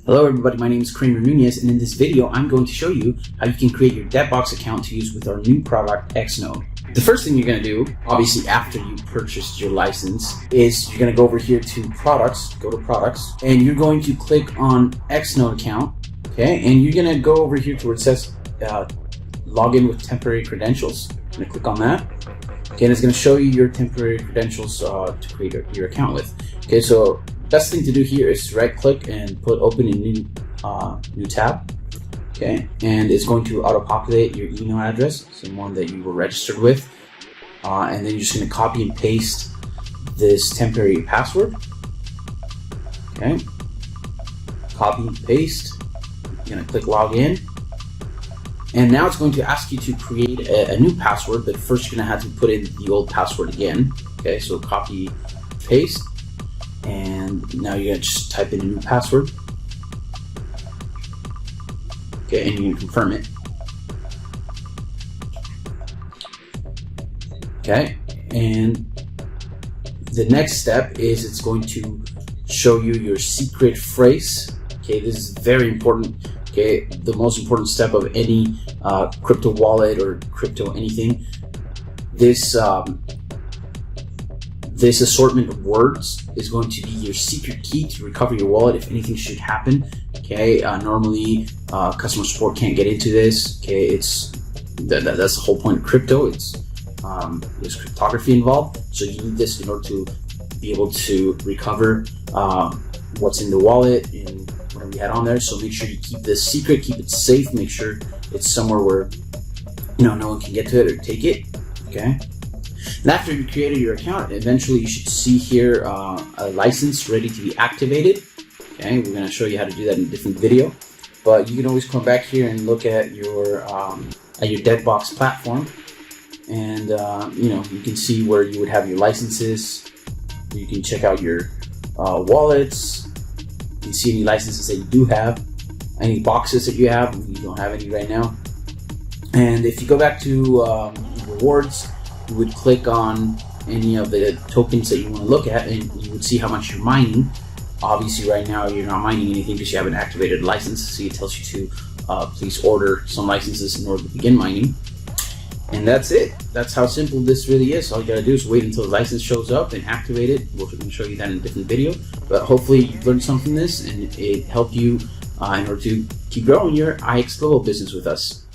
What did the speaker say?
Hello everybody, my name is Kramer Nunez, and in this video I'm going to show you how you can create your D.E.B.T account to use with our new product Xnode. The first thing you're going to do, obviously after you purchased your license, is you're going to go over here to products, go to products, and you're going to click on Xnode account, okay, and you're going to go over here to where it says login with temporary credentials. I'm going to click on that. Okay, and it's going to show you your temporary credentials to create your account with. Okay, so best thing to do here is right click and put open a new tab. Okay, and it's going to auto populate your email address, same one that you were registered with, and then you're just going to copy and paste this temporary password. Okay, copy and paste. You're going to click login, and now it's going to ask you to create a new password, but first you're going to have to put in the old password again. Okay, so copy, paste. And now you're going to just type in a new password. Okay, and you can confirm it. Okay, and the next step is it's going to show you your secret phrase. Okay, this is very important. Okay, the most important step of any crypto wallet or crypto anything. This assortment of words is going to be your secret key to recover your wallet if anything should happen. Okay, normally customer support can't get into this. Okay, that's the whole point of crypto. There's cryptography involved, so you need this in order to be able to recover what's in the wallet and whatever you had on there. So make sure you keep this secret, keep it safe, make sure it's somewhere where no one can get to it or take it. Okay. And after you created your account, eventually you should see here a license ready to be activated. Okay, we're going to show you how to do that in a different video. But you can always come back here and look at your D.E.B.T platform, and you can see where you would have your licenses. You can check out your wallets. You can see any licenses that you do have, any boxes that you have. You don't have any right now. And if you go back to rewards, you would click on any of the tokens that you want to look at, and you would see how much you're mining. Obviously right now you're not mining anything because you haven't activated a license, so it tells you to please order some licenses in order to begin mining. And that's it. That's how simple this really is. All you gotta do is wait until the license shows up and activate it. We're going to show you that in a different video, but hopefully you've learned something from this and it helped you in order to keep growing your IX Global business with us.